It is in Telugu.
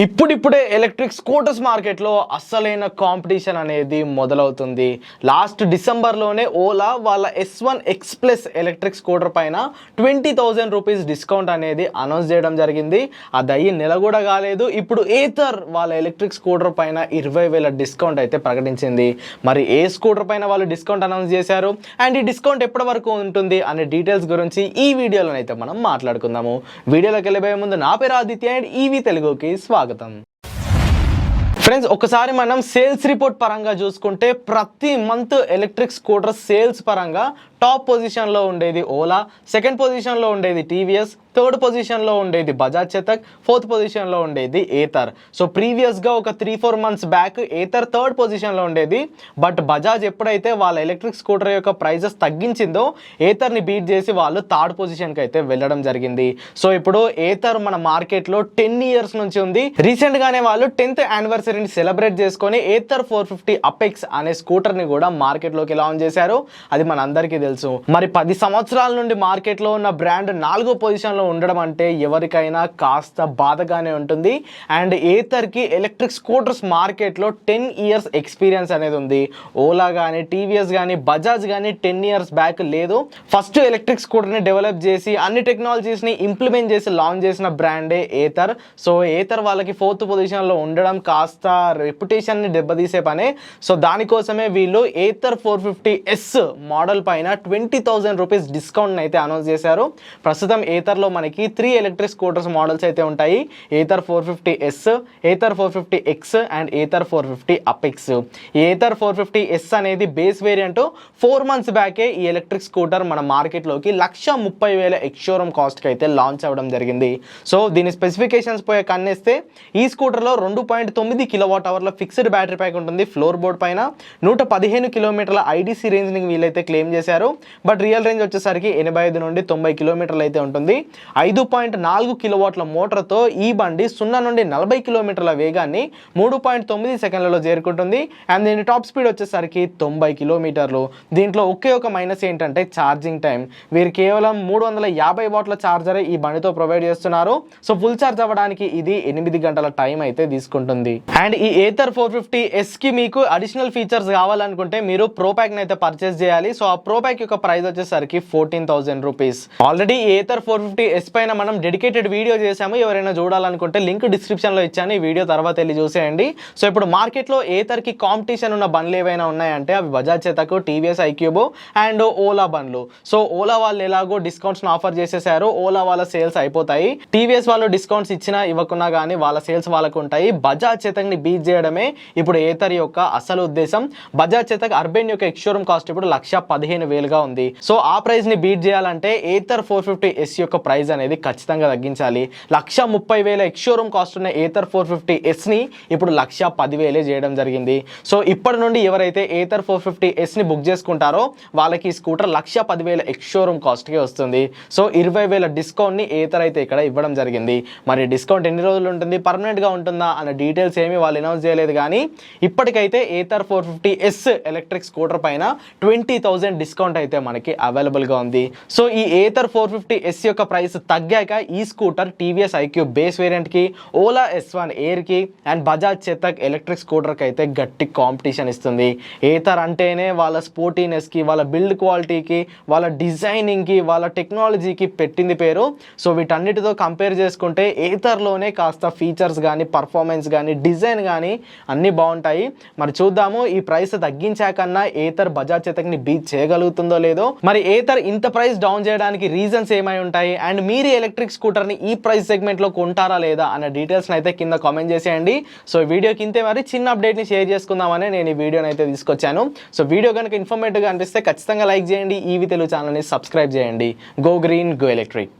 ఇప్పుడిప్పుడే ఎలక్ట్రిక్ స్కూటర్స్ మార్కెట్లో అస్సలైన కాంపిటీషన్ అనేది మొదలవుతుంది. లాస్ట్ డిసెంబర్లోనే ఓలా వాళ్ళ S1 X Plus electric scooter పైన 20,000 రూపీస్ డిస్కౌంట్ అనేది అనౌన్స్ చేయడం జరిగింది. అది అయ్యి నెల కూడా కాలేదు. ఇప్పుడు ఏథర్ వాళ్ళ ఎలక్ట్రిక్ స్కూటర్ పైన 20,000 డిస్కౌంట్ అయితే ప్రకటించింది. మరి ఏ స్కూటర్ పైన వాళ్ళు డిస్కౌంట్ అనౌన్స్ చేశారు అండ్ ఈ డిస్కౌంట్ ఎప్పటి వరకు ఉంటుంది అనే డీటెయిల్స్ గురించి ఈ వీడియోలో అయితే మనం మాట్లాడుకుందాము. వీడియోలోకి వెళ్ళబోయే ముందు నా పేరు ఆదిత్య అండ్ ఈవీ తెలుగుకి స్వాగతం. ఫ్రెండ్స్, ఒకసారి మనం సేల్స్ రిపోర్ట్ పరంగా చూసుకుంటే ప్రతి మంత్ ఎలక్ట్రిక్ స్కూటర్ సేల్స్ పరంగా టాప్ పొజిషన్లో ఉండేది ఓలా, సెకండ్ పొజిషన్లో ఉండేది టీవీఎస్, థర్డ్ పొజిషన్లో ఉండేది బజాజ్ చేతక్, ఫోర్త్ పొజిషన్లో ఉండేది ఏథర్. సో ప్రీవియస్గా ఒక 3-4 మంత్స్ బ్యాక్ ఏథర్ థర్డ్ పొజిషన్లో ఉండేది. బట్ బజాజ్ ఎప్పుడైతే వాళ్ళ ఎలక్ట్రిక్ స్కూటర్ యొక్క ప్రైజెస్ తగ్గించిందో ఏథర్ని బీట్ చేసి వాళ్ళు థర్డ్ పొజిషన్కి అయితే వెళ్ళడం జరిగింది. సో ఇప్పుడు ఏథర్ మన మార్కెట్లో 10 ఇయర్స్ నుంచి ఉంది. రీసెంట్గానే వాళ్ళు 10th యానివర్సరీని సెలబ్రేట్ చేసుకొని ఏథర్ 450 అపెక్స్ అనే స్కూటర్ని కూడా మార్కెట్లోకి లాంచ్ చేశారు. అది మన అందరికీ తెలుసు. మరి 10 సంవత్సరాల నుండి మార్కెట్లో ఉన్న బ్రాండ్ 4వ పొజిషన్లో ఉండడం అంటే ఎవరికైనా కాస్త బాధగానే ఉంటుంది. అండ్ ఏథర్కి ఎలక్ట్రిక్ స్కూటర్స్ మార్కెట్లో 10 ఇయర్స్ ఎక్స్పీరియన్స్ అనేది ఉంది. ఓలా కానీ టీవీఎస్ కానీ బజాజ్ కానీ 10 ఇయర్స్ బ్యాక్ లేదు. ఫస్ట్ ఎలక్ట్రిక్ స్కూటర్ని డెవలప్ చేసి అన్ని టెక్నాలజీస్ని ఇంప్లిమెంట్ చేసి లాంచ్ చేసిన బ్రాండే ఏథర్. సో ఏథర్ వాళ్ళకి 4th పొజిషన్లో ఉండడం కాస్త రెప్యుటేషన్ని దెబ్బతీసే పనే. సో దానికోసమే వీళ్ళు ఏథర్ 450S మోడల్ పైన 20,000 రూపీస్ డిస్కౌంట్ అయితే అనౌన్స్ చేశారు. ప్రస్తుతం ఏథర్లో మనకి 3 ఎలక్ట్రిక్ స్కూటర్స్ మోడల్స్ అయితే ఉంటాయి. Ather 450S, Ather 450X and Ather 450 apex. Ather 450S అనేది బేస్ వేరియంట్. 4 మంత్స్ బ్యాకే ఈ ఎలక్ట్రిక్ స్కూటర్ మన మార్కెట్లోకి 130,000 ఎక్స్-షోరూమ్ కాస్ట్కి అయితే లాంచ్ అవ్వడం జరిగింది. సో దీని స్పెసిఫికేషన్స్ పోయే కన్నేస్తే ఈ స్కూటర్లో 2.9 kWh ఫిక్స్డ్ బ్యాటరీ ప్యాక్ ఉంటుంది. ఫ్లోర్ బోర్డ్ పైన 115 కిలోమీటర్ల ఐడీసీ రేంజ్ని వీళ్ళైతే క్లెయిమ్ చేశారు. బట్ రియల్ రేంజ్ వచ్చేసరికి 85 నుండి 90 కిలోమీటర్లు అయితే ఉంటుంది. 5.4 కిలోవాట్ల మోటార్తో ఈ బండి 0 నుండి 40 కిలోమీటర్ల వేగాన్ని 3.9 సెకండ్లలో చేరుకుంటుంది. అండ్ దీని టాప్ స్పీడ్ వచ్చేసరికి 90 కిలోమీటర్లు. దీంట్లో ఒకే ఒక మైనస్ ఏంటంటే ఛార్జింగ్ టైం. వీరు కేవలం 350 వాట్ల ఛార్జరే ఈ బండితో ప్రొవైడ్ చేస్తున్నారు. సో ఫుల్ ఛార్జ్ అవ్వడానికి ఇది 8 గంటల టైం అయితే తీసుకుంటుంది. అండ్ ఈ ఏథర్ 450Sకి మీకు అడిషనల్ ఫీచర్స్ కావాలనుకుంటే మీరు ప్రో ప్యాక్ని అయితే పర్చేస్ చేయాలి. సో ఆ ప్రో ప్యాక్ యొక్క ప్రైస్ వచ్చేసరికి 14,000 రూపీస్. ఆల్రెడీ ఏథర్ 450S పైన మనం డెడికేటెడ్ వీడియో చేసాము. ఎవరైనా చూడాలనుకుంటే లింక్ డిస్క్రిప్షన్లో ఇచ్చాను. ఈ వీడియో తర్వాత వెళ్ళి చూసేయండి. సో ఇప్పుడు మార్కెట్లో ఏథర్కి కాంపిటీషన్ ఉన్న బండ్లు ఏవైనా ఉన్నాయంటే అవి బజాజ్ చేతక్, టీవీఎస్ ఐక్యూబ్ అండ్ ఓలా బండ్లు. సో ఓలా వాళ్ళు ఎలాగో డిస్కౌంట్స్ ఆఫర్ చేసేసారు. ఓలా వాళ్ళ సేల్స్ అయిపోతాయి. టీవీఎస్ వాళ్ళు డిస్కౌంట్స్ ఇచ్చినా ఇవ్వకున్నా కానీ వాళ్ళ సేల్స్ వాళ్ళకు ఉంటాయి. బజాజ్ చేతక్ని బీట్ చేయడమే ఇప్పుడు ఏథర్ యొక్క అసలు ఉద్దేశం. బజాజ్ చేతక్ అర్బన్ యొక్క ఎక్స్-షోరూమ్ కాస్ట్ ఇప్పుడు 115,000గా ఉంది. సో ఆ ప్రైస్ ని బీట్ చేయాలంటే ఏథర్ 450S యొక్క ప్రైస్ అనేది ఖచ్చితంగా తగ్గించాలి. 130,000 ఎక్స్-షోరూమ్ కాస్ట్ ఉన్న ఏథర్ 450S ని ఇప్పుడు 110,000 చేయడం జరిగింది. సో ఇప్పటి నుండి ఎవరైతే ఏథర్ 450S ని బుక్ చేసుకుంటారో వాళ్ళకి ఈ స్కూటర్ 110,000 ఎక్స్-షోరూమ్ కాస్ట్కే వస్తుంది. సో 20,000 డిస్కౌంట్ ని ఏథర్ అయితే ఇక్కడ ఇవ్వడం జరిగింది. మరి డిస్కౌంట్ ఎన్ని రోజులు ఉంటుంది, పర్మనెంట్ గా ఉంటుందా అన్న డీటెయిల్స్ ఏమి వాళ్ళు అనౌన్స్ చేయలేదు. కానీ ఇప్పటికైతే ఏథర్ 450S ఎలక్ట్రిక్ స్కూటర్ పైన 20,000 డిస్కౌంట్ అయితే మనకి అవైలబుల్గా ఉంది. సో ఈ ఏథర్ 450S యొక్క ప్రైస్ తగ్గాక ఈ స్కూటర్ టీవీఎస్ ఐక్యూబ్ బేస్ వేరియంట్కి, ఓలా S1 ఎయిర్కి అండ్ బజాజ్ చేతక్ ఎలక్ట్రిక్ స్కూటర్కి అయితే గట్టి కాంపిటీషన్ ఇస్తుంది. ఏథర్ అంటేనే వాళ్ళ స్పోర్టీనెస్కి, వాళ్ళ బిల్డ్ క్వాలిటీకి, వాళ్ళ డిజైనింగ్కి, వాళ్ళ టెక్నాలజీకి పెట్టింది పేరు. సో వీటన్నిటితో కంపేర్ చేసుకుంటే ఏథర్లోనే కాస్త ఫీచర్స్ కానీ, పర్ఫార్మెన్స్ కానీ, డిజైన్ కానీ అన్నీ బాగుంటాయి. మరి చూద్దాము ఈ ప్రైస్ తగ్గించాకన్నా ఏథర్ బజాజ్ చేతక్ని బీట్ చేయగలుగుతుందో లేదో. మరి ఏథర్ ఇంత ప్రైస్ డౌన్ చేయడానికి రీజన్స్ ఏమై ఉంటాయి అండ్ మీరు ఎలక్ట్రిక్ స్కూటర్ని ఈ ప్రైస్ సెగ్మెంట్లో కొంటారా లేదా అన్న డీటెయిల్స్ని అయితే కింద కామెంట్ చేసేయండి. సో వీడియోకి ఇంతే. మరి చిన్న అప్డేట్ని షేర్ చేసుకుందామని నేను ఈ వీడియోని అయితే తీసుకొచ్చాను. సో వీడియో కనుక ఇన్ఫర్మేటివ్గా అనిపిస్తే ఖచ్చితంగా లైక్ చేయండి. ఈవీ తెలుగు ఛానల్ని సబ్స్క్రైబ్ చేయండి. Go green, go electric.